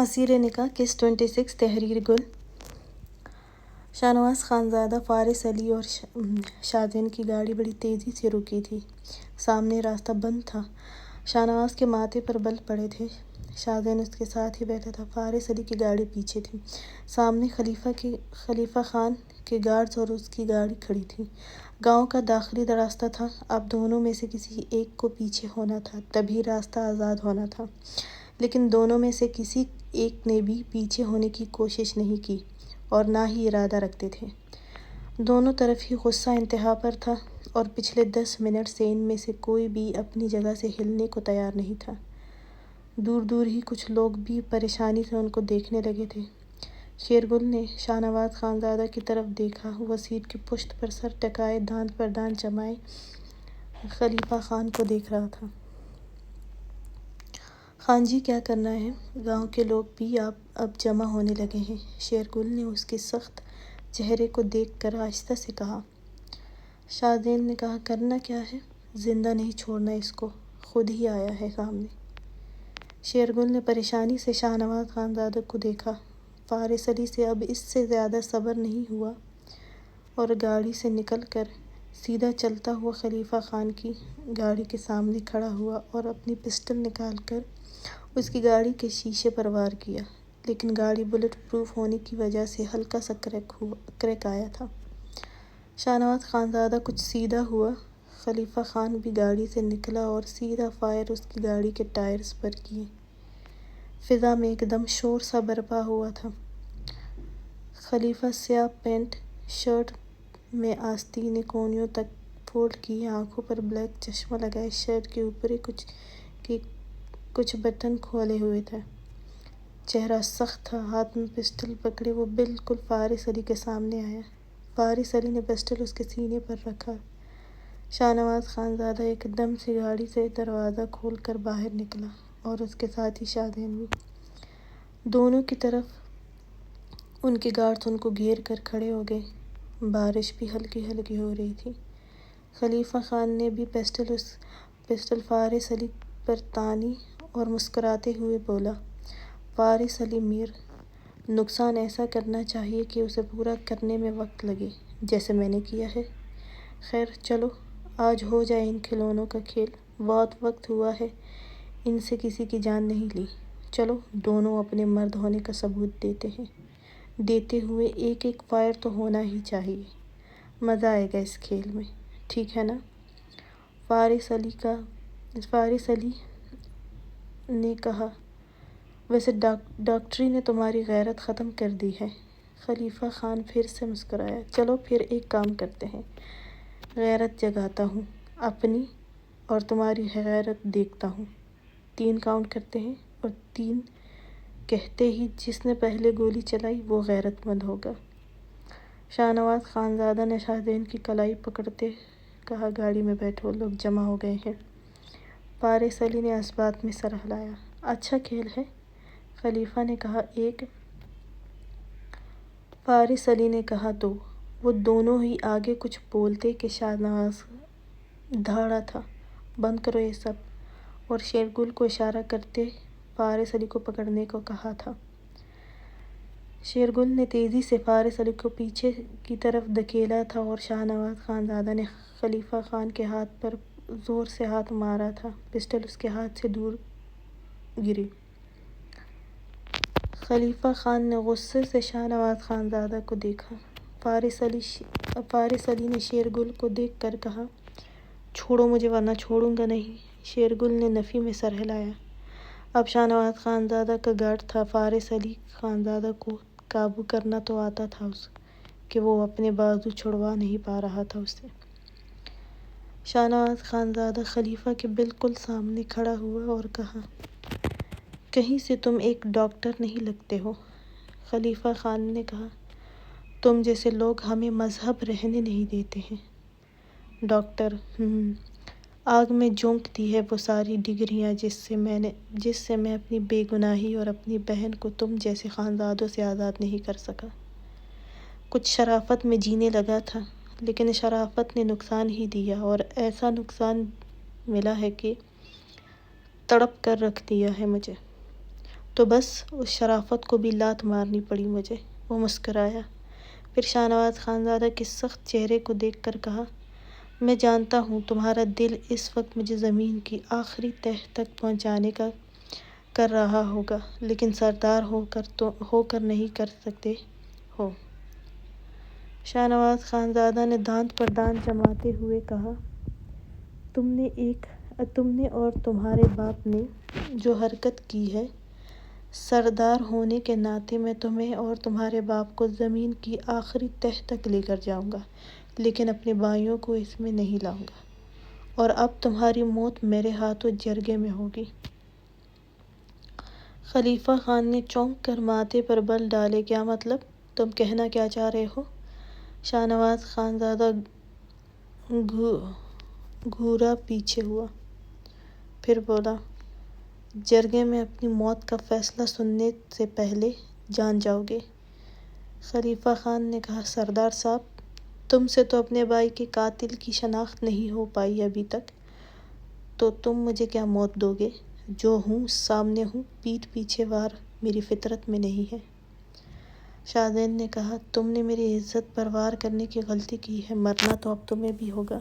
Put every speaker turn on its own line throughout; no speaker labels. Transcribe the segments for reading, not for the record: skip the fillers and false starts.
اسیر نکاح کیس 26 تحریر گل۔ شاہنواز خانزادہ، فارس علی اور شادین کی گاڑی بڑی تیزی سے رکی تھی۔ سامنے راستہ بند تھا۔ شاہنواز کے ماتھے پر بل پڑے تھے۔ شادین اس کے ساتھ ہی بیٹھا تھا۔ فارس علی کی گاڑی پیچھے تھی۔ سامنے خلیفہ خان کے گارڈز اور اس کی گاڑی کھڑی تھی۔ گاؤں کا داخلی راستہ تھا۔ اب دونوں میں سے کسی ایک کو پیچھے ہونا تھا، تبھی راستہ آزاد ہونا تھا۔ لیکن دونوں میں سے کسی ایک نے بھی پیچھے ہونے کی کوشش نہیں کی اور نہ ہی ارادہ رکھتے تھے۔ دونوں طرف ہی غصہ انتہا پر تھا اور پچھلے 10 منٹ سے ان میں سے کوئی بھی اپنی جگہ سے ہلنے کو تیار نہیں تھا۔ دور دور ہی کچھ لوگ بھی پریشانی سے ان کو دیکھنے لگے تھے۔ شیرگل نے شاہنواز خانزادہ کی طرف دیکھا۔ وہ سیٹ کی پشت پر سر ٹکائے، دانت پر دانت جمائے خلیفہ خان کو دیکھ رہا تھا۔ خان جی، کیا کرنا ہے؟ گاؤں کے لوگ بھی اب جمع ہونے لگے ہیں۔ شیرگل نے اس کے سخت چہرے کو دیکھ کر آہستہ سے کہا۔ شادین نے کہا، کرنا کیا ہے؟ زندہ نہیں چھوڑنا اس کو، خود ہی آیا ہے سامنے۔ شیرگل نے پریشانی سے شاہنواز خانزادہ کو دیکھا۔ فارس علی سے اب اس سے زیادہ صبر نہیں ہوا اور گاڑی سے نکل کر سیدھا چلتا ہوا خلیفہ خان کی گاڑی کے سامنے کھڑا ہوا اور اپنی پسٹل نکال کر اس کی گاڑی کے شیشے پر وار کیا، لیکن گاڑی بلٹ پروف ہونے کی وجہ سے ہلکا سا کریک آیا تھا۔ شاہنواز خانزادہ کچھ سیدھا ہوا۔ خلیفہ خان بھی گاڑی سے نکلا اور سیدھا فائر اس کی گاڑی کے ٹائرز پر کیے۔ فضا میں ایک دم شور سا برپا ہوا تھا۔ خلیفہ سیاہ پینٹ شرٹ میں آستینیں کونیوں تک فولڈ کیے، آنکھوں پر بلیک چشمہ لگائے، شرٹ کے اوپری کچھ بٹن کھولے ہوئے تھے۔ چہرہ سخت تھا، ہاتھ میں پسٹل پکڑے وہ بالکل فارس علی کے سامنے آیا۔ فارس علی نے پسٹل اس کے سینے پر رکھا۔ شاہنواز خانزادہ ایک دم سے گاڑی سے دروازہ کھول کر باہر نکلا اور اس کے ساتھ ہی شادین بھی۔ دونوں کی طرف ان کے گارڈز ان کو گھیر کر کھڑے ہو گئے۔ بارش بھی ہلکی ہلکی ہو رہی تھی۔ خلیفہ خان نے بھی پسٹل فارس علی پر تانی اور مسکراتے ہوئے بولا، فارس علی میر، نقصان ایسا کرنا چاہیے کہ اسے پورا کرنے میں وقت لگے، جیسے میں نے کیا ہے۔ خیر چلو، آج ہو جائے ان کھلونوں کا کھیل۔ بہت وقت ہوا ہے ان سے کسی کی جان نہیں لی۔ چلو دونوں اپنے مرد ہونے کا ثبوت دیتے ہوئے ایک ایک فائر تو ہونا ہی چاہیے۔ مزہ آئے گا اس کھیل میں، ٹھیک ہے نا؟ فارس علی نے کہا، ویسے ڈاکٹری نے تمہاری غیرت ختم کر دی ہے۔ خلیفہ خان پھر سے مسکرایا۔ چلو پھر ایک کام کرتے ہیں، غیرت جگاتا ہوں اپنی اور تمہاری غیرت دیکھتا ہوں۔ 3 کاؤنٹ کرتے ہیں اور 3 کہتے ہی جس نے پہلے گولی چلائی وہ غیرت مند ہوگا۔ شاہنواز خانزادہ نے شادین کی کلائی پکڑتے کہا، گاڑی میں بیٹھو، لوگ جمع ہو گئے ہیں۔ فارس علی نے اس بات میں سر ہلایا۔ اچھا کھیل ہے، خلیفہ نے کہا 1۔ فارس علی نے کہا 2۔ وہ دونوں ہی آگے کچھ بولتے کہ شاہنواز دھاڑا تھا، بند کرو یہ سب، اور شیرگل کو اشارہ کرتے فارس علی کو پکڑنے کو کہا تھا۔ شیرگل نے تیزی سے فارس علی کو پیچھے کی طرف دھکیلا تھا اور شاہنواز خانزادہ نے خلیفہ خان کے ہاتھ پر زور سے ہاتھ مارا تھا، پسٹل اس کے ہاتھ سے دور گری۔ خلیفہ خان نے غصے سے شاہنواز خانزادہ کو دیکھا۔ فارس علی نے شیرگل کو دیکھ کر کہا، چھوڑو مجھے ورنہ چھوڑوں گا نہیں۔ شیرگل نے نفی میں سر ہلایا۔ اب شاہنواز خانزادہ کا گارڈ تھا۔ فارس علی خانزادہ کو قابو کرنا تو آتا تھا کہ وہ اپنے بازو چھڑوا نہیں پا رہا تھا اسے۔ شاہنواز خانزادہ خلیفہ کے بالکل سامنے کھڑا ہوا اور کہا، کہیں سے تم ایک ڈاکٹر نہیں لگتے ہو۔ خلیفہ خان نے کہا، تم جیسے لوگ ہمیں مذہب رہنے نہیں دیتے ہیں۔ ڈاکٹر، آگ میں جھونک دی ہے وہ ساری ڈگریاں جس سے میں اپنی بے گناہی اور اپنی بہن کو تم جیسے خانزادوں سے آزاد نہیں کر سکا۔ کچھ شرافت میں جینے لگا تھا، لیکن شرافت نے نقصان ہی دیا اور ایسا نقصان ملا ہے کہ تڑپ کر رکھ دیا ہے مجھے۔ تو بس اس شرافت کو بھی لات مارنی پڑی مجھے۔ وہ مسکرایا، پھر شاہ نواز خانزادہ کے سخت چہرے کو دیکھ کر کہا، میں جانتا ہوں تمہارا دل اس وقت مجھے زمین کی آخری تہہ تک پہنچانے کا کر رہا ہوگا، لیکن سردار ہو کر نہیں کر سکتے ہو۔ شاہ نواز خانزادہ نے دانت پر دانت جماتے ہوئے کہا، تم نے اور تمہارے باپ نے جو حرکت کی ہے، سردار ہونے کے ناطے میں تمہیں اور تمہارے باپ کو زمین کی آخری تہہ تک لے کر جاؤں گا، لیکن اپنے بھائیوں کو اس میں نہیں لاؤں گا، اور اب تمہاری موت میرے ہاتھوں جرگے میں ہوگی۔ خلیفہ خان نے چونک کر ماتھے پر بل ڈالے، کیا مطلب؟ تم کہنا کیا چاہ رہے ہو؟ شاہ نواز خانزادہ گھورا پیچھے ہوا، پھر بولا، جرگے میں اپنی موت کا فیصلہ سننے سے پہلے جان جاؤ گے۔ خلیفہ خان نے کہا، سردار صاحب، تم سے تو اپنے بھائی کے قاتل کی شناخت نہیں ہو پائی ابھی تک، تو تم مجھے کیا موت دو گے؟ جو ہوں سامنے ہوں، پیٹھ پیچھے وار میری فطرت میں نہیں ہے۔ شاہ زین نے کہا، تم نے میری عزت پر وار کرنے کی غلطی کی ہے، مرنا تو اب تمہیں بھی ہوگا۔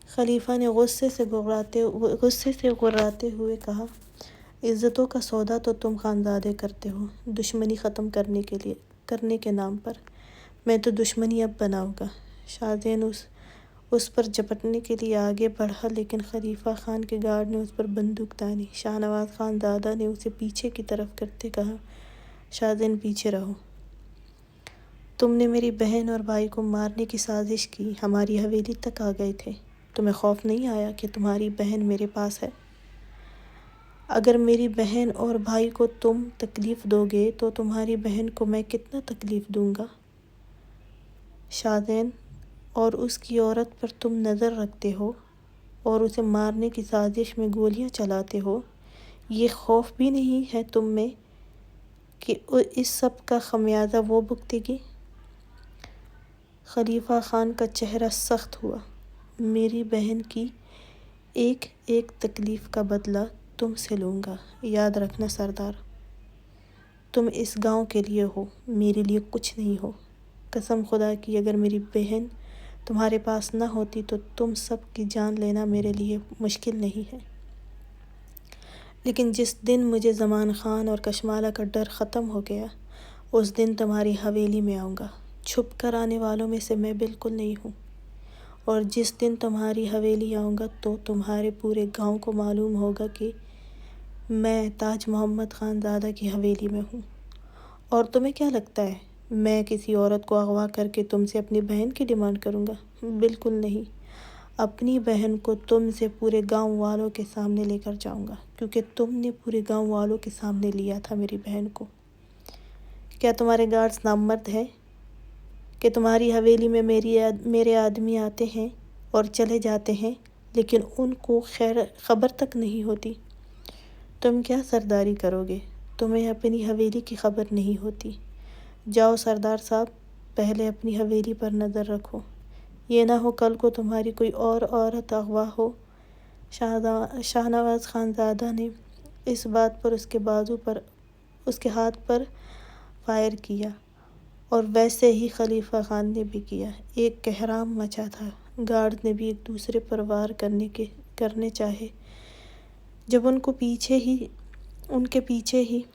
خلیفہ نے غصے سے غراتے ہوئے کہا، عزتوں کا سودا تو تم خانزادے کرتے ہو، دشمنی ختم کرنے کے نام پر۔ میں تو دشمنی اب بناؤں گا۔ شاہ زین اس پر جھپٹنے کے لیے آگے بڑھا، لیکن خلیفہ خان کے گارڈ نے اس پر بندوق تانی۔ شاہ نواز خانزادہ نے اسے پیچھے کی طرف کرتے کہا، شاہ زین پیچھے رہو، تم نے میری بہن اور بھائی کو مارنے کی سازش کی، ہماری حویلی تک آ گئے تھے، تمہیں خوف نہیں آیا کہ تمہاری بہن میرے پاس ہے؟ اگر میری بہن اور بھائی کو تم تکلیف دو گے تو تمہاری بہن کو میں کتنا تکلیف دوں گا؟ شاہ زین، اور اس کی عورت پر تم نظر رکھتے ہو اور اسے مارنے کی سازش میں گولیاں چلاتے ہو، یہ خوف بھی نہیں ہے تم میں کہ اس سب کا خمیازہ وہ بھگتے گی؟ خلیفہ خان کا چہرہ سخت ہوا، میری بہن کی ایک ایک تکلیف کا بدلہ تم سے لوں گا، یاد رکھنا سردار، تم اس گاؤں کے لیے ہو، میرے لیے کچھ نہیں ہو۔ قسم خدا کی اگر میری بہن تمہارے پاس نہ ہوتی تو تم سب کی جان لینا میرے لیے مشکل نہیں ہے، لیکن جس دن مجھے زمان خان اور کشمالہ کا ڈر ختم ہو گیا، اس دن تمہاری حویلی میں آؤں گا۔ چھپ کر آنے والوں میں سے میں بالکل نہیں ہوں، اور جس دن تمہاری حویلی آؤں گا تو تمہارے پورے گاؤں کو معلوم ہوگا کہ میں تاج محمد خانزادہ کی حویلی میں ہوں۔ اور تمہیں کیا لگتا ہے میں کسی عورت کو اغوا کر کے تم سے اپنی بہن کی ڈیمانڈ کروں گا؟ بالکل نہیں، اپنی بہن کو تم سے پورے گاؤں والوں کے سامنے لے کر جاؤں گا، کیونکہ تم نے پورے گاؤں والوں کے سامنے لیا تھا میری بہن کو۔ کیا تمہارے گارڈز نامرد ہیں کہ تمہاری حویلی میں میرے آدمی آتے ہیں اور چلے جاتے ہیں، لیکن ان کو خبر تک نہیں ہوتی؟ تم کیا سرداری کرو گے؟ تمہیں اپنی حویلی کی خبر نہیں ہوتی؟ جاؤ سردار صاحب، پہلے اپنی حویلی پر نظر رکھو، یہ نہ ہو کل کو تمہاری کوئی اور عورت اغوا ہو۔ شاہ نواز خانزادہ نے اس بات پر اس کے ہاتھ پر فائر کیا، اور ویسے ہی خلیفہ خان نے بھی کیا۔ ایک کہرام مچا تھا، گارڈ نے بھی ایک دوسرے پر وار کرنے چاہے، جب ان کے پیچھے ہی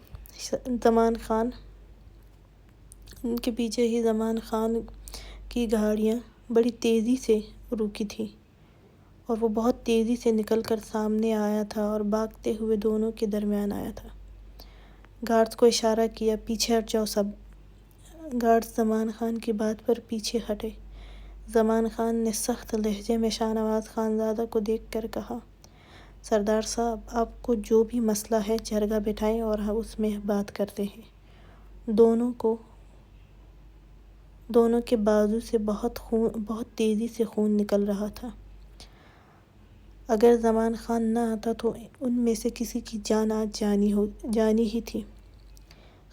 زمان خان کی گاڑیاں بڑی تیزی سے رکی تھیں، اور وہ بہت تیزی سے نکل کر سامنے آیا تھا اور بھاگتے ہوئے دونوں کے درمیان آیا تھا۔ گارڈز کو اشارہ کیا، پیچھے ہٹ جاؤ سب۔ گارڈز زمان خان کی بات پر پیچھے ہٹے۔ زمان خان نے سخت لہجے میں شاہ نواز خانزادہ کو دیکھ کر کہا، سردار صاحب، آپ کو جو بھی مسئلہ ہے جرگہ بٹھائیں اور اس میں بات کرتے ہیں۔ دونوں کے بازو سے بہت تیزی سے خون نکل رہا تھا۔ اگر زمان خان نہ آتا تو ان میں سے کسی کی جان آج جانی ہی تھی۔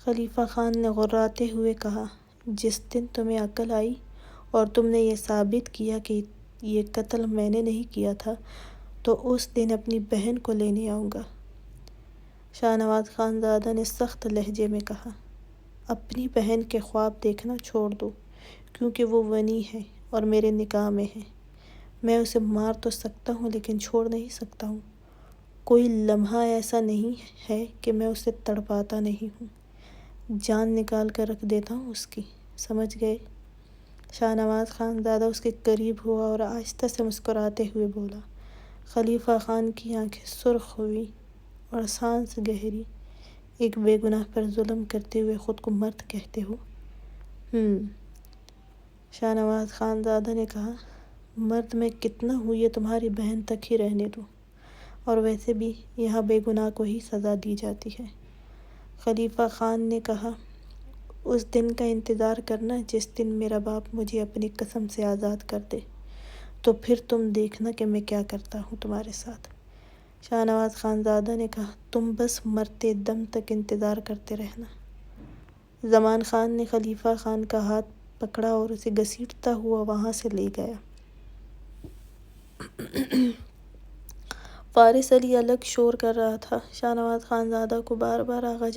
خلیفہ خان نے غراتے ہوئے کہا، جس دن تمہیں عقل آئی اور تم نے یہ ثابت کیا کہ یہ قتل میں نے نہیں کیا تھا، تو اس دن اپنی بہن کو لینے آؤں گا۔ شاہ نواز خانزادہ نے سخت لہجے میں کہا، اپنی بہن کے خواب دیکھنا چھوڑ دو، کیونکہ وہ ونی ہے اور میرے نکاح میں ہے۔ میں اسے مار تو سکتا ہوں لیکن چھوڑ نہیں سکتا ہوں۔ کوئی لمحہ ایسا نہیں ہے کہ میں اسے تڑپاتا نہیں ہوں۔ جان نکال کر رکھ دیتا ہوں اس کی، سمجھ گئے؟ شاہ نواز خانزادہ اس کے قریب ہوا اور آہستہ سے مسکراتے ہوئے بولا۔ خلیفہ خان کی آنکھیں سرخ ہوئیں اور سانس گہری۔ ایک بے گناہ پر ظلم کرتے ہوئے خود کو مرد کہتے ہو؟ شاہ نواز خانزادہ نے کہا، مرد میں کتنا ہوں یہ تمہاری بہن تک ہی رہنے دو، اور ویسے بھی یہاں بے گناہ کو ہی سزا دی جاتی ہے۔ خلیفہ خان نے کہا، اس دن کا انتظار کرنا جس دن میرا باپ مجھے اپنی قسم سے آزاد کر دے، تو پھر تم دیکھنا کہ میں کیا کرتا ہوں تمہارے ساتھ۔ شاہ نواز خانزادہ نے کہا، تم بس مرتے دم تک انتظار کرتے رہنا۔ زمان خان نے خلیفہ خان کا ہاتھ پکڑا اور اسے گھسیٹتا ہوا وہاں سے لے گیا۔ فارس علی الگ شور کر رہا تھا۔ شاہ نواز خانزادہ کو بار بار آغا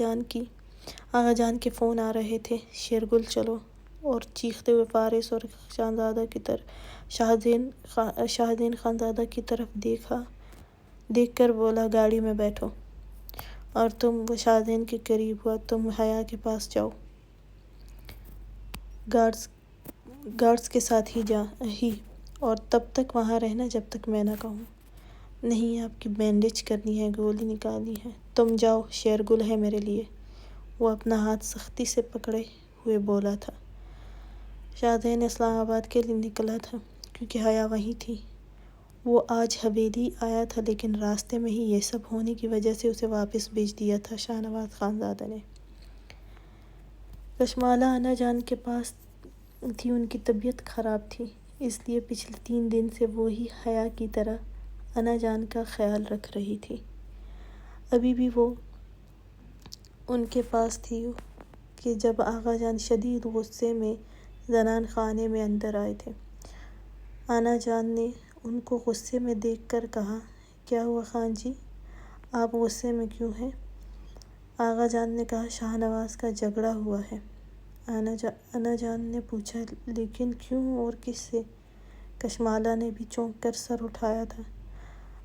جان کے فون آ رہے تھے، شیرگل چلو، اور چیختے ہوئے فارس اور شاہزین خانزادہ کی طرف دیکھ کر بولا، گاڑی میں بیٹھو۔ اور تم، وہ شاہزین کے قریب ہوا، تم حیا کے پاس جاؤ، گارڈز کے ساتھ ہی، اور تب تک وہاں رہنا جب تک میں نہ کہوں۔ نہیں، آپ کی بینڈیج کرنی ہے، گولی نکالنی ہے۔ تم جاؤ، شیرگل ہے میرے لیے، وہ اپنا ہاتھ سختی سے پکڑے ہوئے بولا تھا۔ شاہزین اسلام آباد کے لیے نکلا تھا، کیونکہ حیا وہیں تھی۔ وہ آج حویلی آیا تھا، لیکن راستے میں ہی یہ سب ہونے کی وجہ سے اسے واپس بھیج دیا تھا شاہ نواز خانزادہ نے۔ کشمالہ انا جان کے پاس تھی، ان کی طبیعت خراب تھی، اس لیے پچھلے 3 دن سے وہی حیا کی طرح انا جان کا خیال رکھ رہی تھی۔ ابھی بھی وہ ان کے پاس تھی کہ جب آغا جان شدید غصے میں زنان خانے میں اندر آئے تھے۔ انا جان نے ان کو غصے میں دیکھ کر کہا، کیا ہوا خان جی، آپ غصے میں کیوں ہیں؟ آغا جان نے کہا، شاہ نواز کا جھگڑا ہوا ہے۔ انا جان نے پوچھا، لیکن کیوں اور کس سے؟ کشمالہ نے بھی چونک کر سر اٹھایا تھا۔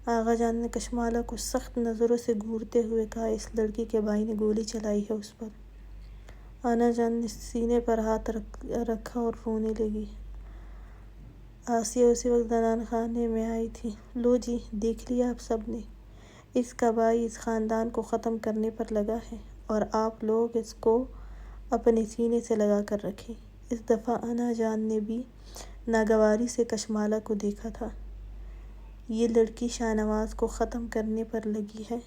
آغا جان نے کشمالہ کو سخت نظروں سے گھورتے ہوئے کہا، اس لڑکی کے بھائی نے گولی چلائی ہے اس پر۔ انا جان نے سینے پر ہاتھ رکھا اور رونے لگی۔ آسیہ اسی وقت زنان خانے میں آئی تھی۔ لو جی، دیکھ لیا آپ سب نے، اس کا بھائی اس خاندان کو ختم کرنے پر لگا ہے، اور آپ لوگ اس کو اپنے سینے سے لگا کر رکھیں۔ اس دفعہ انا جان نے بھی ناگواری سے کشمالہ کو دیکھا تھا۔ یہ لڑکی شاہ نواز کو ختم کرنے پر لگی ہے،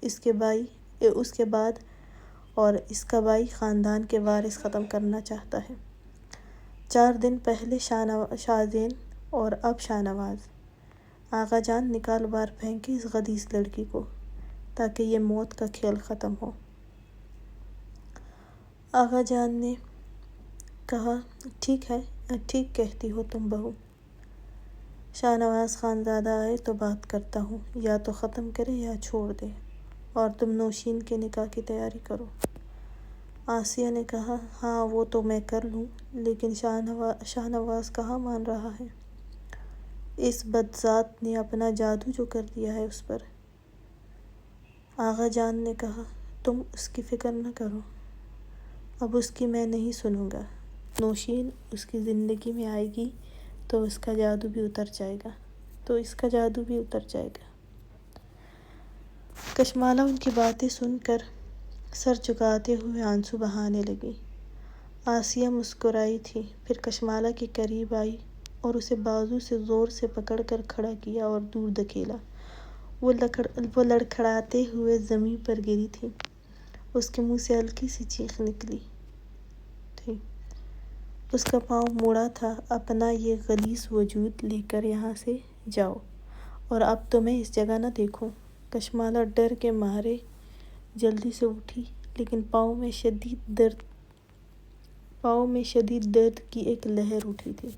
اس کے بعد، اور اس کا بھائی خاندان کے وارث ختم کرنا چاہتا ہے۔ 4 دن پہلے شاہزین اور اب شاہ نواز۔ آغا جان، نکال باہر پھینکیں اس غلیظ لڑکی کو، تاکہ یہ موت کا کھیل ختم ہو۔ آغا جان نے کہا، ٹھیک ہے، ٹھیک کہتی ہو تم بہو۔ شاہ نواز خانزادہ آئے تو بات کرتا ہوں، یا تو ختم کرے یا چھوڑ دے، اور تم نوشین کے نکاح کی تیاری کرو۔ آسیہ نے کہا، ہاں وہ تو میں کر لوں، لیکن شاہ نواز کہاں مان رہا ہے؟ اس بدذات نے اپنا جادو جو کر دیا ہے اس پر۔ آغا جان نے کہا، تم اس کی فکر نہ کرو، اب اس کی میں نہیں سنوں گا۔ نوشین اس کی زندگی میں آئے گی تو اس کا جادو بھی اتر جائے گا۔ کشمالہ ان کی باتیں سن کر سر جھکاتے ہوئے آنسو بہانے لگی۔ آسیہ مسکرائی تھی، پھر کشمالہ کے قریب آئی اور اسے بازو سے زور سے پکڑ کر کھڑا کیا اور دور دھکیلا۔ وہ لڑکھڑاتے ہوئے زمین پر گری تھی۔ اس کے منہ سے ہلکی سی چیخ نکلی تھی۔ اس کا پاؤں مڑا تھا، اپنا یہ غلیظ وجود لے کر یہاں سے جاؤ، اور اب تمہیں اس جگہ نہ دیکھوں۔ کشمالہ ڈر کے مارے جلدی سے اٹھی، لیکن پاؤں میں شدید درد کی ایک لہر اٹھی تھی۔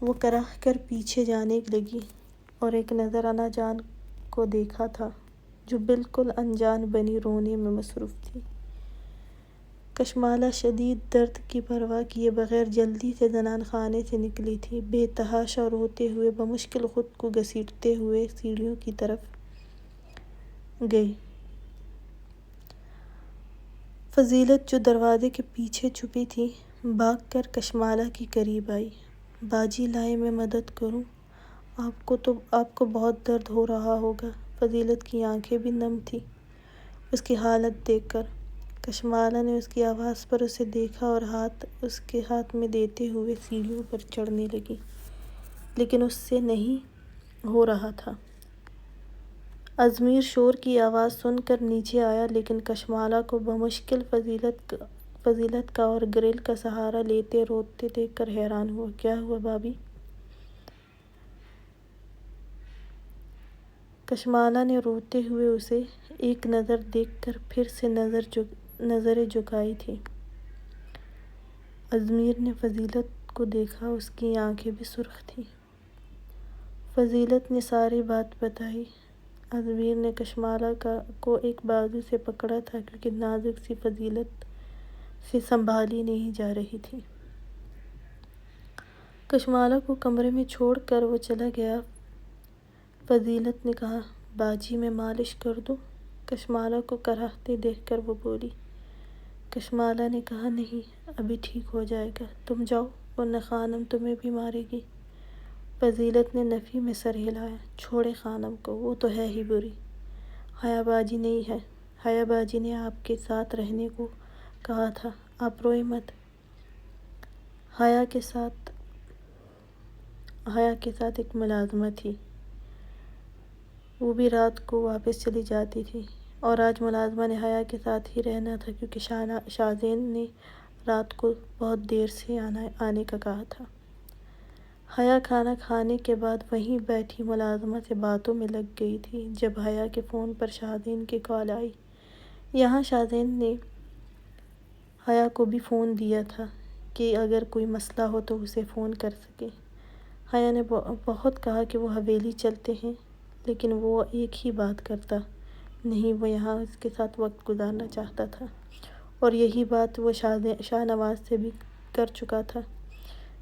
وہ کراہ کر پیچھے جانے لگی اور ایک نظر انا جان کو دیکھا تھا جو بالکل انجان بنی رونے میں مصروف تھی۔ کشمالہ شدید درد کی پرواہ کیے بغیر جلدی سے زنان خانے سے نکلی تھی، بے تحاشا روتے ہوئے بمشکل خود کو گھسیٹتے ہوئے سیڑھیوں کی طرف گئی۔ فضیلت جو دروازے کے پیچھے چھپی تھی، بھاگ کر کشمالہ کے قریب آئی۔ باجی لائیں میں مدد کروں؟ آپ کو بہت درد ہو رہا ہوگا۔ فضیلت کی آنکھیں بھی نم تھیں اس کی حالت دیکھ کر۔ کشمالہ نے اس کی آواز پر اسے دیکھا اور ہاتھ اس کے ہاتھ میں دیتے ہوئے سیڑھیوں پر چڑھنے لگی، لیکن اس سے نہیں ہو رہا تھا۔ ازمیر شور کی آواز سن کر نیچے آیا، لیکن کشمالہ کو بمشکل فضیلت کا اور گرل کا سہارا لیتے روتے دیکھ کر حیران ہوا۔ کیا ہوا بھابھی؟ کشمالہ نے روتے ہوئے اسے ایک نظر دیکھ کر پھر سے نظریں جھکائی تھیں۔ ازمیر نے فضیلت کو دیکھا، اس کی آنکھیں بھی سرخ تھیں۔ فضیلت نے ساری بات بتائی۔ ازمیر نے کشمالہ کو ایک بازو سے پکڑا تھا کیونکہ نازک سی فضیلت سے سنبھالی نہیں جا رہی تھی۔ کشمالہ کو کمرے میں چھوڑ کر وہ چلا گیا۔ فضیلت نے کہا، باجی میں مالش کر دوں؟ کشمالہ کو کراہتے دیکھ کر وہ بولی۔ کشمالہ نے کہا، نہیں، ابھی ٹھیک ہو جائے گا، تم جاؤ ورنہ خانم تمہیں بھی مارے گی۔ فضیلت نے نفی میں سر ہلایا۔ چھوڑیں خانم کو، وہ تو ہے ہی بری۔ حیا باجی نہیں ہے۔ حیا باجی نے آپ کے ساتھ رہنے کو کہا تھا، آپ روئیں مت۔ حیا کے ساتھ ایک ملازمہ تھی، وہ بھی رات کو واپس چلی جاتی تھی، اور آج ملازمہ نے حیا کے ساتھ ہی رہنا تھا کیونکہ شاذین نے رات کو بہت دیر سے آنے کا کہا تھا۔ حیا کھانا کھانے کے بعد وہیں بیٹھی ملازمہ سے باتوں میں لگ گئی تھی جب حیا کے فون پر شاذین کی کال آئی۔ یہاں شاذین نے حیا کو بھی فون دیا تھا کہ اگر کوئی مسئلہ ہو تو اسے فون کر سکے۔ حیا نے بہت کہا کہ وہ حویلی چلتے ہیں، لیکن وہ ایک ہی بات کرتا نہیں، وہ یہاں اس کے ساتھ وقت گزارنا چاہتا تھا، اور یہی بات وہ شاہ نواز سے بھی کر چکا تھا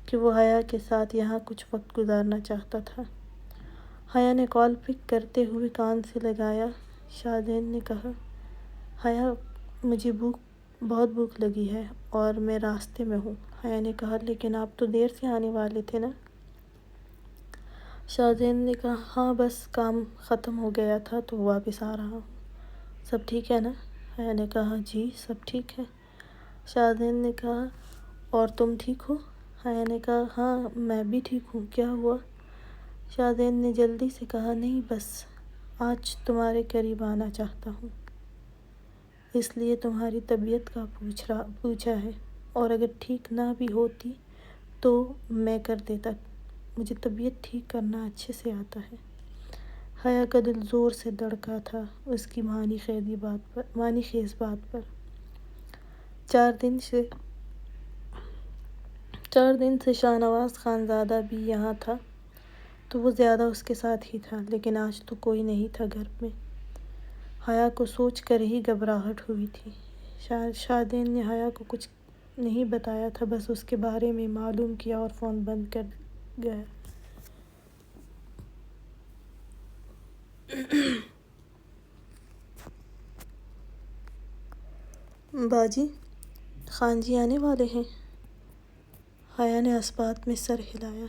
کہ وہ حیا کے ساتھ یہاں کچھ وقت گزارنا چاہتا تھا۔ حیا نے کال پک کرتے ہوئے کان سے لگایا۔ شاذین نے کہا، حیا مجھے بہت بھوک لگی ہے اور میں راستے میں ہوں۔ حیا نے کہا، لیکن آپ تو دیر سے آنے والے تھے نا؟ شاذین نے کہا، ہاں بس کام ختم ہو گیا تھا تو واپس آ رہا ہوں۔ سب ٹھیک ہے نا؟ حیا نے کہا، جی سب ٹھیک ہے۔ شاذین نے کہا، اور تم ٹھیک ہو؟ حیا نے کہا، ہاں میں بھی ٹھیک ہوں، کیا ہوا؟ شاذین نے جلدی سے کہا، نہیں بس آج تمہارے قریب آنا چاہتا ہوں، اس لیے تمہاری طبیعت کا پوچھا ہے، اور اگر ٹھیک نہ بھی ہوتی تو میں کر دیتا، مجھے طبیعت ٹھیک کرنا اچھے سے آتا ہے۔ حیا کا دل زور سے دھڑکا تھا اس کی معنی خیز بات پر۔ 4 دن سے شاہ نواز خانزادہ بھی یہاں تھا تو وہ زیادہ اس کے ساتھ ہی تھا، لیکن آج تو کوئی نہیں تھا گھر میں۔ حیا کو سوچ کر ہی گھبراہٹ ہوئی تھی۔ شاذین نے حیا کو کچھ نہیں بتایا تھا، بس اس کے بارے میں معلوم کیا اور فون بند کر گیا۔ باجی، خان جی آنے والے ہیں؟ حیا نے اس بات میں سر ہلایا۔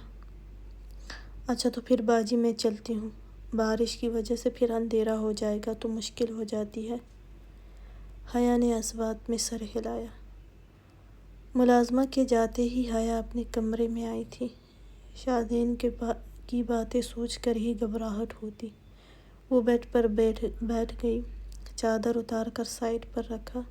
اچھا تو پھر باجی میں چلتی ہوں، بارش کی وجہ سے پھر اندھیرا ہو جائے گا تو مشکل ہو جاتی ہے۔ حیا نے اس بات میں سر ہلایا۔ ملازمہ کے جاتے ہی حیا اپنے کمرے میں آئی تھی۔ شاذین کی باتیں سوچ کر ہی گھبراہٹ ہوتی۔ وہ بیڈ پر بیٹھ گئی، چادر اتار کر سائیڈ پر رکھا۔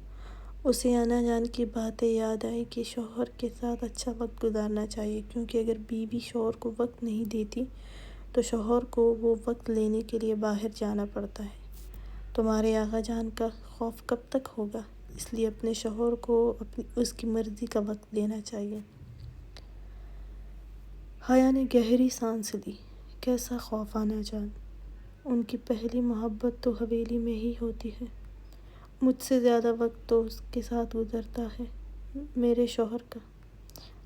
اسے انا جان کی باتیں یاد آئیں کہ شوہر کے ساتھ اچھا وقت گزارنا چاہیے، کیونکہ اگر بیوی شوہر کو وقت نہیں دیتی تو شوہر کو وہ وقت لینے کے لیے باہر جانا پڑتا ہے۔ تمہارے آقا جان کا خوف کب تک ہوگا، اس لیے اپنے شوہر کو اس کی مرضی کا وقت دینا چاہیے۔ حیا نے گہری سانس لی۔ کیسا خوف آنا جان؟ ان کی پہلی محبت تو حویلی میں ہی ہوتی ہے۔ مجھ سے زیادہ وقت تو اس کے ساتھ گزرتا ہے، میرے شوہر کا۔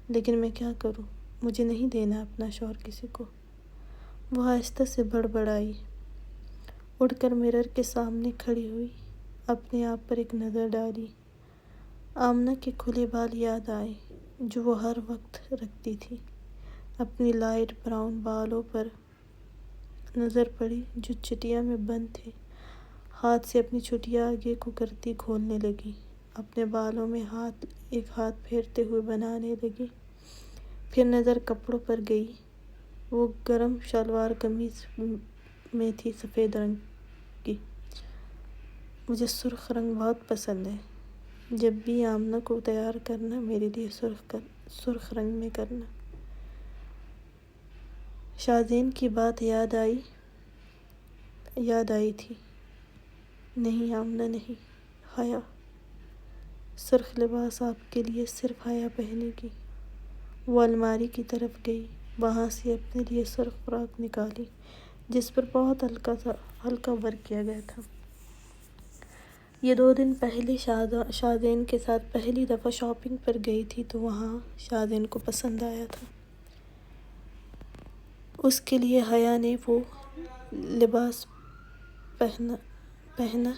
لیکن میں کیا کروں، مجھے نہیں دینا اپنا شوہر کسی کو۔ وہ آہستہ سے بڑبڑائی، اٹھ کر مرر کے سامنے کھڑی ہوئی، اپنے آپ پر ایک نظر ڈالی۔ آمنہ کے کھلے بال یاد آئے جو وہ ہر وقت رکھتی تھی۔ اپنی لائٹ براؤن بالوں پر نظر پڑی جو چٹیا میں بند تھے۔ ہاتھ سے اپنی چٹیا آگے کو کرتی کھولنے لگی، اپنے بالوں میں ایک ہاتھ پھیرتے ہوئے بنانے لگی۔ پھر نظر کپڑوں پر گئی۔ وہ گرم شلوار قمیض میں تھی، سفید رنگ کی۔ مجھے سرخ رنگ بہت پسند ہے۔ جب بھی آمنہ کو تیار کرنا، میرے لیے سرخ رنگ میں کرنا۔ شازین کی بات یاد آئی تھی۔ نہیں آمنہ نہیں، حیا۔ سرخ لباس آپ کے لیے صرف حیا پہنے گی۔ وہ الماری کی طرف گئی، وہاں سے اپنے لیے سرخ فراک نکالی جس پر بہت ہلکا ورک کیا گیا تھا۔ یہ 2 دن پہلے شازین کے ساتھ پہلی دفعہ شاپنگ پر گئی تھی تو وہاں شازین کو پسند آیا تھا۔ اس کے لیے حیا نے وہ لباس پہنا۔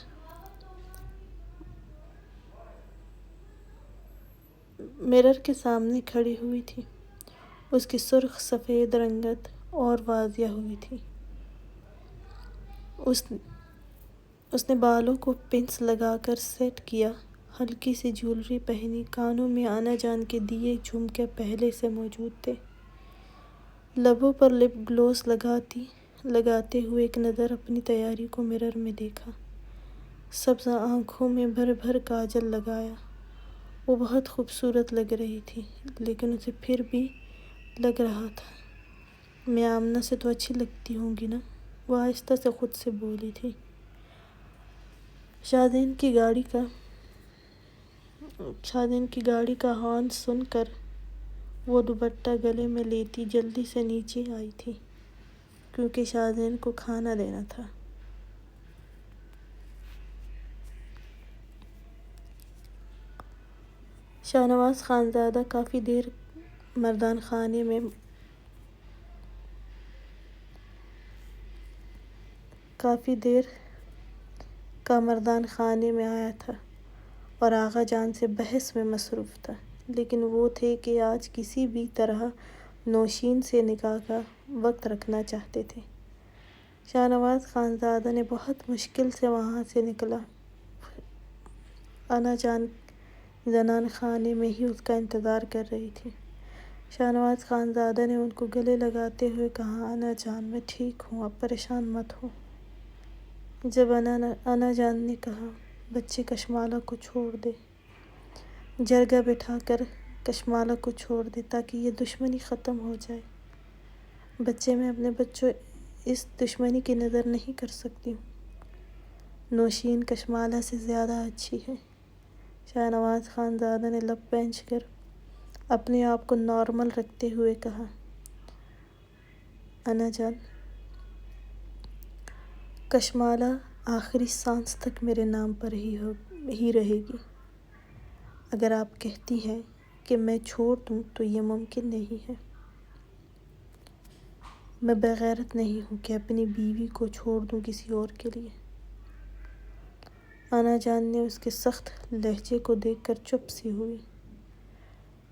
مرر کے سامنے کھڑی ہوئی تھی۔ اس کی سرخ سفید رنگت اور واضح ہوئی تھی۔ اس نے بالوں کو پنس لگا کر سیٹ کیا، ہلکی سی جیولری پہنی، کانوں میں آنا جان کے دیے جھمکے پہلے سے موجود تھے۔ لبوں پر لپ گلوس لگاتے ہوئے ایک نظر اپنی تیاری کو مرر میں دیکھا۔ سبز آنکھوں میں بھر کاجل لگایا۔ وہ بہت خوبصورت لگ رہی تھی، لیکن اسے پھر بھی لگ رہا تھا، میں آمنہ سے تو اچھی لگتی ہوں گی نا، وہ آہستہ سے خود سے بولی تھی۔ شازین کی گاڑی کا ہارن سن کر وہ دوپٹہ گلے میں لیتی جلدی سے نیچے آئی تھی، کیونکہ شازین کو کھانا دینا تھا۔ شاہنواز خانزادہ کافی دیر کا مردان خانے میں آیا تھا اور آغا جان سے بحث میں مصروف تھا، لیکن وہ تھے کہ آج کسی بھی طرح نوشین سے نکاح کا وقت رکھنا چاہتے تھے۔ شاہنواز خانزادہ نے بہت مشکل سے وہاں سے نکلا۔ انا جان زنان خانے میں ہی اس کا انتظار کر رہی تھی۔ شاہنواز خانزادہ نے ان کو گلے لگاتے ہوئے کہا، انا جان میں ٹھیک ہوں، آپ پریشان مت ہوں۔ جب انا جان نے کہا، بچے کشمالہ کو چھوڑ دے، جرگہ بٹھا کر کشمالہ کو چھوڑ دے تاکہ یہ دشمنی ختم ہو جائے۔ بچے میں اپنے بچوں اس دشمنی کی نظر نہیں کر سکتی ہوں۔ نوشین کشمالہ سے زیادہ اچھی ہے۔ شاہنواز خانزادہ نے لب پینچھ کر اپنے آپ کو نارمل رکھتے ہوئے کہا، انا جان، کشمالہ آخری سانس تک میرے نام پر ہی رہے گی۔ اگر آپ کہتی ہیں کہ میں چھوڑ دوں تو یہ ممکن نہیں ہے۔ میں بغیرت نہیں ہوں کہ اپنی بیوی کو چھوڑ دوں کسی اور کے لیے۔ انا جان نے اس کے سخت لہجے کو دیکھ کر چپ سی ہوئی۔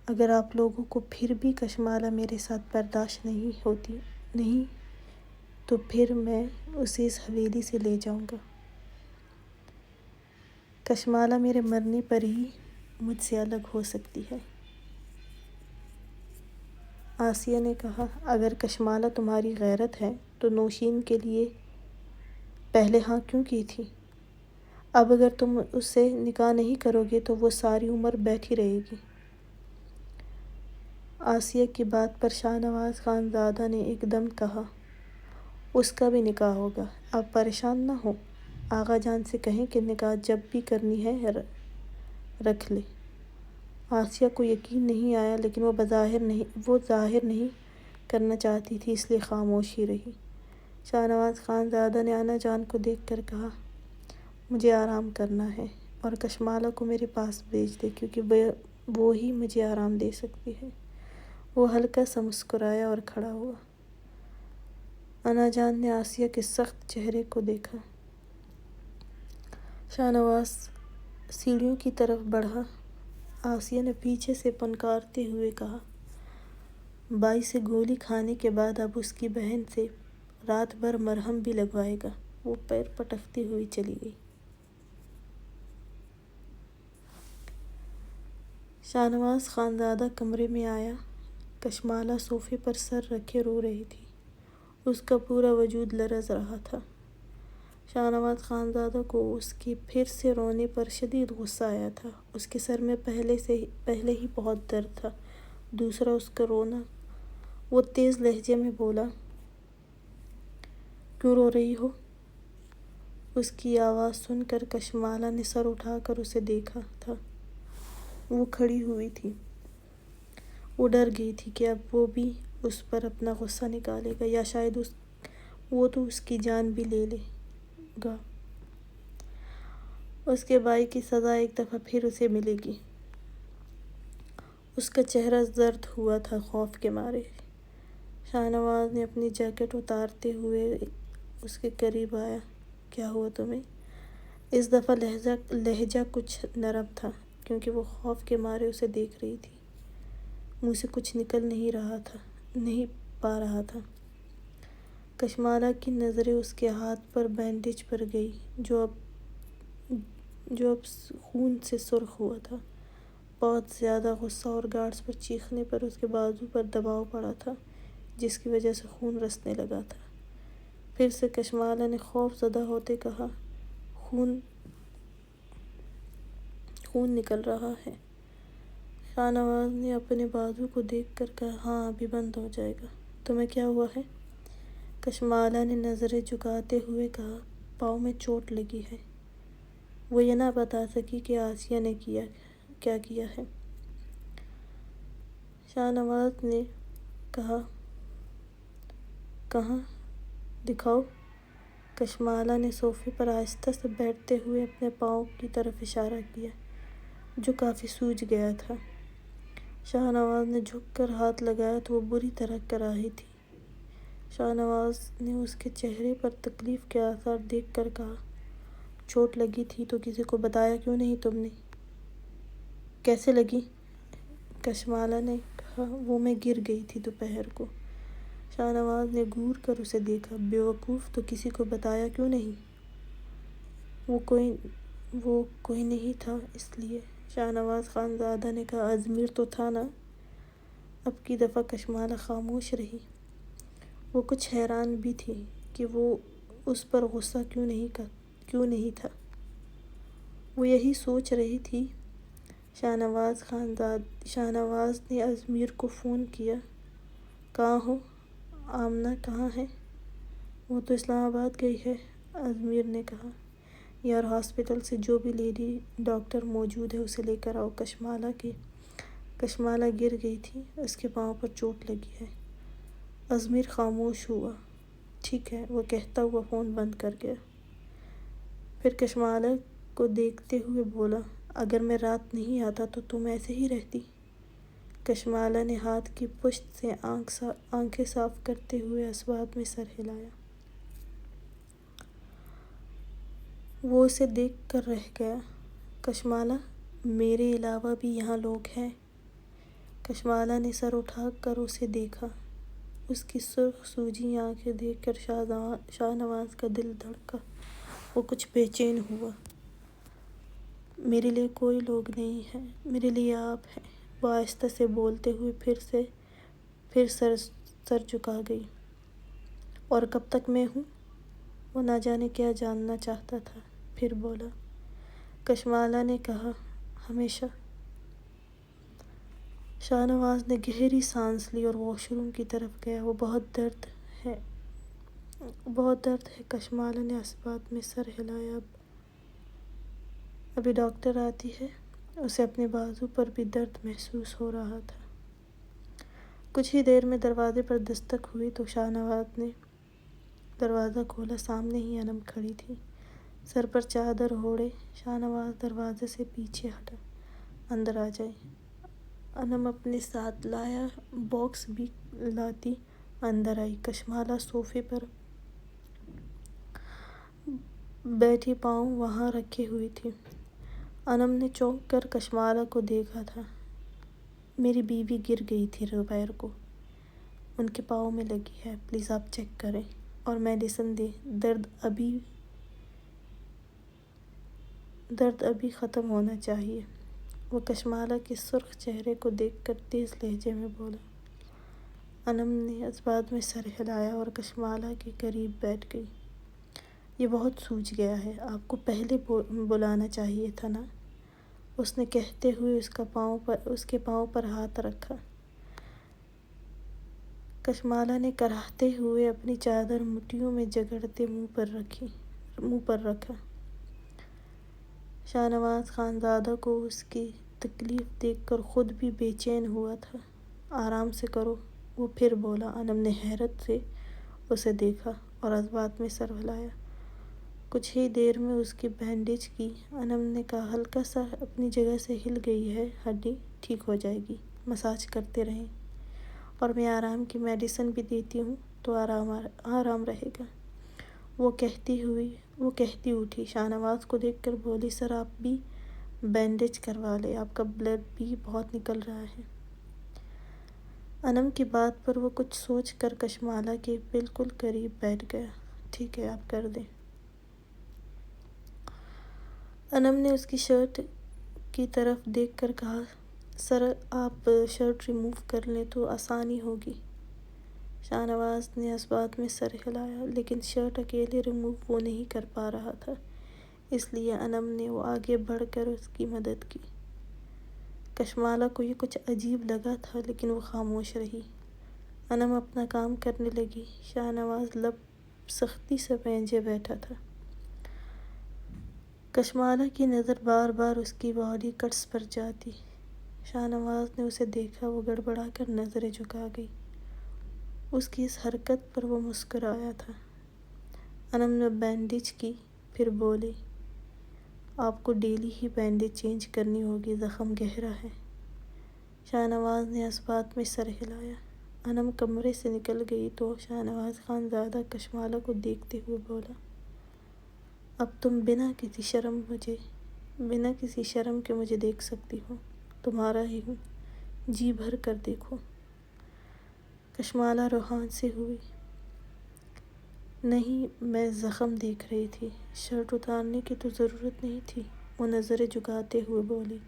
اگر آپ لوگوں کو پھر بھی کشمالہ میرے ساتھ برداشت نہیں تو پھر میں اسے اس حویلی سے لے جاؤں گا۔ کشمالہ میرے مرنے پر ہی مجھ سے الگ ہو سکتی ہے۔ آسیہ نے کہا، اگر کشمالہ تمہاری غیرت ہے تو نوشین کے لیے پہلے ہاں کیوں کی تھی؟ اب اگر تم اس سے نکاح نہیں کرو گے تو وہ ساری عمر بیٹھی رہے گی۔ آسیہ کی بات پر شاہنواز خانزادہ نے ایک دم کہا، اس کا بھی نکاح ہوگا، آپ پریشان نہ ہوں۔ آغا جان سے کہیں کہ نکاح جب بھی کرنی ہے رکھ لے۔ آسیہ کو یقین نہیں آیا، لیکن وہ ظاہر نہیں کرنا چاہتی تھی، اس لیے خاموش ہی رہی۔ شاہنواز خانزادہ نے انا جان کو دیکھ کر کہا، مجھے آرام کرنا ہے اور کشمالہ کو میرے پاس بھیج دے کیونکہ وہ ہی مجھے آرام دے سکتی ہے۔ وہ ہلکا سا مسکرایا اور کھڑا ہوا۔ انا جان نے آسیہ کے سخت چہرے کو دیکھا۔ شاہنواز سیڑھیوں کی طرف بڑھا۔ آسیہ نے پیچھے سے پنکارتے ہوئے کہا، بائی سے گولی کھانے کے بعد اب اس کی بہن سے رات بھر مرہم بھی لگوائے گا۔ وہ پیر پٹکتی ہوئی چلی گئی۔ شاہنواز خانزادہ کمرے میں آیا۔ کشمالہ صوفے پر سر رکھے رو رہی تھی۔ اس کا پورا وجود لرز رہا تھا۔ شاہنواز خانزادہ کو اس کے پھر سے رونے پر شدید غصہ آیا تھا۔ اس کے سر میں پہلے ہی بہت درد تھا، دوسرا اس کا رونا۔ وہ تیز لہجے میں بولا، کیوں رو رہی ہو؟ اس کی آواز سن کر کشمالہ نے سر اٹھا کر اسے دیکھا تھا۔ وہ کھڑی ہوئی تھی۔ وہ ڈر گئی تھی کہ اب وہ بھی اس پر اپنا غصہ نکالے گا یا شاید وہ تو اس کی جان بھی لے لے گا۔ اس کے بھائی کی سزا ایک دفعہ پھر اسے ملے گی۔ اس کا چہرہ زرد ہوا تھا خوف کے مارے۔ شاہنواز نے اپنی جیکٹ اتارتے ہوئے اس کے قریب آیا۔ کیا ہوا تمہیں؟ اس دفعہ لہجہ کچھ نرم تھا کیونکہ وہ خوف کے مارے اسے دیکھ رہی تھی۔ منہ سے کچھ نکل نہیں پا رہا تھا۔ کشمالہ کی نظریں اس کے ہاتھ پر بینڈیج پر گئی جو اب خون سے سرخ ہوا تھا۔ بہت زیادہ غصہ اور گارڈز پر چیخنے پر اس کے بازو پر دباؤ پڑا تھا جس کی وجہ سے خون رسنے لگا تھا۔ پھر سے کشمالہ نے خوف زدہ ہوتے کہا، خون نکل رہا ہے۔ شاہنواز نے اپنے بازو کو دیکھ کر کہا، ہاں ابھی بند ہو جائے گا۔ تمہیں کیا ہوا ہے؟ کشمالہ نے نظریں جھکاتے ہوئے کہا، پاؤں میں چوٹ لگی ہے۔ وہ یہ نہ بتا سکی کہ آسیہ نے کیا کیا ہے۔ شاہنواز نے کہا، کہاں؟ دکھاؤ۔ کشمالہ نے صوفے پر آہستہ سے بیٹھتے ہوئے اپنے پاؤں کی طرف اشارہ کیا جو کافی سوج گیا تھا۔ شاہنواز نے جھک کر ہاتھ لگایا تو وہ بری طرح کراہی تھی۔ شاہنواز نے اس کے چہرے پر تکلیف کے آثار دیکھ کر کہا، چوٹ لگی تھی تو کسی کو بتایا کیوں نہیں تم نے؟ کیسے لگی؟ کشمالہ نے کہا، وہ میں گر گئی تھی دوپہر کو۔ شاہنواز نے گھور کر اسے دیکھا، بے وقوف، تو کسی کو بتایا کیوں نہیں؟ وہ کوئی نہیں تھا اس لیے۔ شاہنواز خانزادہ نے کہا، ازمیر تو تھا نا؟ اب کی دفعہ کشمالہ خاموش رہی۔ وہ کچھ حیران بھی تھی کہ وہ اس پر غصہ کیوں نہیں تھا۔ وہ یہی سوچ رہی تھی۔ شاہنواز نے ازمیر کو فون کیا، کہاں ہو؟ آمنہ کہاں ہے؟ وہ تو اسلام آباد گئی ہے، ازمیر نے کہا۔ یار ہاسپٹل سے جو بھی لیڈی ڈاکٹر موجود ہے اسے لے کر آؤ۔ کشمالہ گر گئی تھی، اس کے پاؤں پر چوٹ لگی ہے۔ ازمیر خاموش ہوا۔ ٹھیک ہے، وہ کہتا ہوا فون بند کر گیا۔ پھر کشمالہ کو دیکھتے ہوئے بولا، اگر میں رات نہیں آتا تو تم ایسے ہی رہتی؟ کشمالہ نے ہاتھ کی پشت سے آنکھیں صاف کرتے ہوئے اسباب میں سر ہلایا۔ وہ اسے دیکھ کر رہ گیا۔ کشمالہ، میرے علاوہ بھی یہاں لوگ ہیں؟ کشمالہ نے سر اٹھا کر اسے دیکھا۔ اس کی سرخ سوجی آنکھیں دیکھ کر شاہنواز کا دل دھڑکا۔ وہ کچھ بے چین ہوا۔ میرے لیے کوئی لوگ نہیں ہیں، میرے لیے آپ ہیں، وہ آہستہ سے بولتے ہوئے پھر سر جھکا گئی۔ اور کب تک میں ہوں؟ وہ نہ جانے کیا جاننا چاہتا تھا، پھر بولا۔ کشمالہ نے کہا، ہمیشہ۔ شاہنواز نے گہری سانس لی اور واش روم کی طرف گیا۔ وہ بہت درد ہے، کشمالہ نے اسباب میں سر ہلایا۔ ابھی ڈاکٹر آتی ہے؟ اسے اپنے بازو پر بھی درد محسوس ہو رہا تھا۔ کچھ ہی دیر میں دروازے پر دستک ہوئی تو شاہنواز نے دروازہ کھولا، سامنے ہی انم کھڑی تھی، سر پر چادر اوڑھے۔ شاہ نواز دروازے سے پیچھے ہٹا۔ اندر آ جائیں۔ انم اپنے ساتھ لایا باکس بھی لاتی اندر آئی۔ کشمالہ صوفے پر بیٹھی پاؤں وہاں رکھے ہوئی تھی۔ انم نے چونک کر کشمالہ کو دیکھا تھا۔ میری بیوی گر گئی تھی دوپہر کو، ان کے پاؤں میں لگی ہے، پلیز آپ چیک کریں اور میڈیسن دیں، درد ابھی ختم ہونا چاہیے۔ وہ کشمالہ کے سرخ چہرے کو دیکھ کر تیز لہجے میں بولا۔ انم نے اس بات میں سر ہلایا اور کشمالہ کے قریب بیٹھ گئی۔ یہ بہت سوج گیا ہے، آپ کو پہلے بلانا چاہیے تھا نا، اس نے کہتے ہوئے اس کے پاؤں پر ہاتھ رکھا۔ کشمالہ نے کراہتے ہوئے اپنی چادر مٹھیوں میں جکڑتے منہ پر رکھا۔ شاہ نواز خانزادہ کو اس کی تکلیف دیکھ کر خود بھی بے چین ہوا تھا۔ آرام سے کرو، وہ پھر بولا۔ انم نے حیرت سے اسے دیکھا اور اس بات میں سر ہلایا۔ کچھ ہی دیر میں اس کی بینڈیج کی۔ انم نے کہا، ہلکا سا اپنی جگہ سے ہل گئی ہے ہڈی، ٹھیک ہو جائے گی، مساج کرتے رہیں، اور میں آرام کی میڈیسن بھی دیتی ہوں تو آرام رہے گا۔ وہ کہتی اٹھی، شاہ نواز کو دیکھ کر بولی، سر آپ بھی بینڈیج کروا لیں، آپ کا بلڈ بھی بہت نکل رہا ہے۔ انم کی بات پر وہ کچھ سوچ کر کشمالہ کے بالکل قریب بیٹھ گیا۔ ٹھیک ہے، آپ کر دیں۔ انم نے اس کی شرٹ کی طرف دیکھ کر کہا، سر آپ شرٹ ریموو کر لیں تو آسانی ہوگی۔ شاہ نواز نے اس بات میں سر ہلایا، لیکن شرٹ اکیلے ریموو وہ نہیں کر پا رہا تھا، اس لیے انم نے آگے بڑھ کر اس کی مدد کی۔ کشمالہ کو یہ کچھ عجیب لگا تھا لیکن وہ خاموش رہی۔ انم اپنا کام کرنے لگی۔ شاہ نواز لب سختی سے پینچے بیٹھا تھا۔ کشمالہ کی نظر بار بار اس کی باڈی کٹس پر جاتی۔ شاہ نواز نے اسے دیکھا، وہ گڑبڑا کر نظریں جھکا گئی۔ اس کی اس حرکت پر وہ مسکرایا تھا۔ انم نے بینڈیج کی، پھر بولی، آپ کو ڈیلی ہی بینڈیج چینج کرنی ہوگی، زخم گہرا ہے۔ شاہ نواز نے اس بات میں سر ہلایا۔ انم کمرے سے نکل گئی تو شاہ نواز خانزادہ کشمالہ کو دیکھتے ہوئے بولا، اب تم بنا کسی شرم کے مجھے دیکھ سکتی ہو، تمہارا ہی ہوں، جی بھر کر دیکھو۔ کشمالہ روحان سے ہوئی، نہیں، میں زخم دیکھ رہی تھی، شرٹ اتارنے کی تو ضرورت نہیں تھی، وہ نظریں جھکاتے ہوئے بولی۔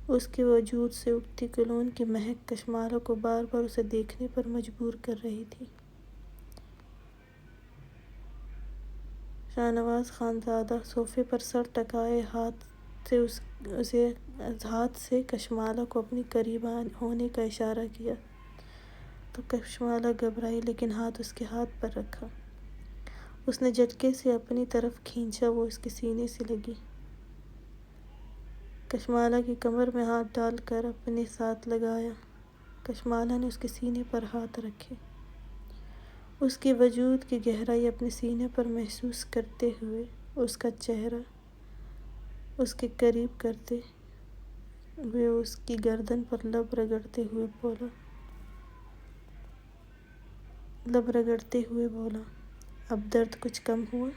اس کے وجود سے اٹھتی کولون کی مہک کشمالہ کو بار بار اسے دیکھنے پر مجبور کر رہی تھی۔ شاہ نواز خانزادہ صوفے پر سر ٹکائے ہاتھ سے کشمالہ کو اپنے قریب ہونے کا اشارہ کیا تو کشمالہ گھبرائی لیکن ہاتھ اس کے ہاتھ پر رکھا۔ اس نے جھٹکے سے اپنی طرف کھینچا، وہ اس کے سینے سے لگی۔ کشمالہ کی کمر میں ہاتھ ڈال کر اپنے ساتھ لگایا۔ کشمالہ نے اس کے سینے پر ہاتھ رکھے، اس کے وجود کی گہرائی اپنے سینے پر محسوس کرتے ہوئے اس کا چہرہ اس کے قریب کرتے ہوئے اس کی گردن پر لب رگڑتے ہوئے بولا، اب درد کچھ کم ہوا؟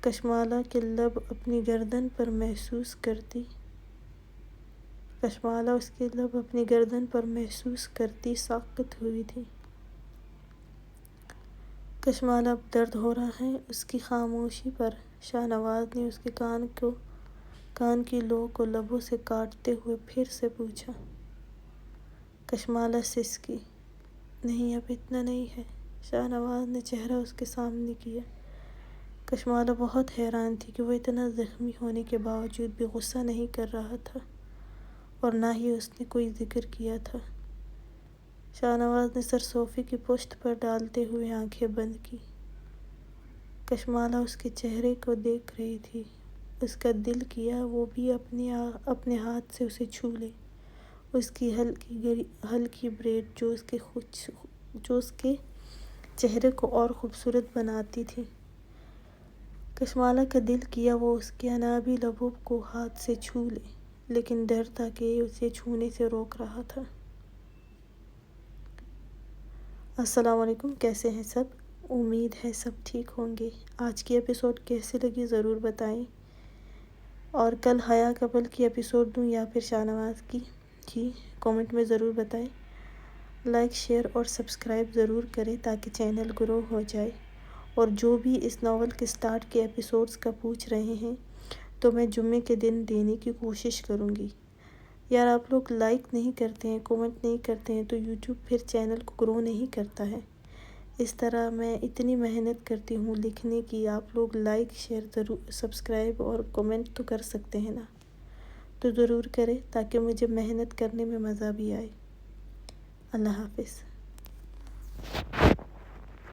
کشمالہ کے لب اپنی گردن پر محسوس کرتی ساکت ہوئی تھی۔ کشمالہ، اب درد ہو رہا ہے؟ اس کی خاموشی پر شاہ نواز نے اس کے کان کی لو کو لبوں سے کاٹتے ہوئے پھر سے پوچھا۔ کشمالہ سسکی، نہیں، اب اتنا نہیں ہے۔ شاہ نواز نے چہرہ اس کے سامنے کیا۔ کشمالہ بہت حیران تھی کہ وہ اتنا زخمی ہونے کے باوجود بھی غصہ نہیں کر رہا تھا اور نہ ہی اس نے کوئی ذکر کیا تھا۔ شاہ نواز نے سر صوفے کی پشت پر ڈالتے ہوئے آنکھیں بند کی۔ کشمالہ اس کے چہرے کو دیکھ رہی تھی۔ اس کا دل کیا وہ بھی اپنے ہاتھ سے اسے چھو لے، اس کی ہلکی بریڈ جو اس کے چہرے کو اور خوبصورت بناتی تھی۔ کشمالہ کا دل کیا وہ اس کے انابی لبوں کو ہاتھ سے چھو لے، لیکن ڈر تھا کہ اسے چھونے سے روک رہا تھا۔ السلام علیکم، کیسے ہیں سب؟ امید ہے سب ٹھیک ہوں گے۔ آج کی ایپیسوڈ کیسی لگی ضرور بتائیں، اور کل حیا کپل کی ایپیسوڈ دوں یا پھر شاہنواز کی جی کامنٹ میں ضرور بتائیں۔ لائک، شیئر اور سبسکرائب ضرور کریں تاکہ چینل گرو ہو جائے۔ اور جو بھی اس ناول کے سٹارٹ کے ایپیسوڈز کا پوچھ رہے ہیں تو میں جمعے کے دن دینے کی کوشش کروں گی۔ یار آپ لوگ لائک نہیں کرتے ہیں، کومنٹ نہیں کرتے ہیں تو یوٹیوب پھر چینل کو گرو نہیں کرتا ہے۔ اس طرح میں اتنی محنت کرتی ہوں لکھنے کی، آپ لوگ لائک، شیئر ضرور، سبسکرائب اور کومنٹ تو کر سکتے ہیں نا، تو ضرور کریں تاکہ مجھے محنت کرنے میں مزہ بھی آئے۔ اللہ حافظ۔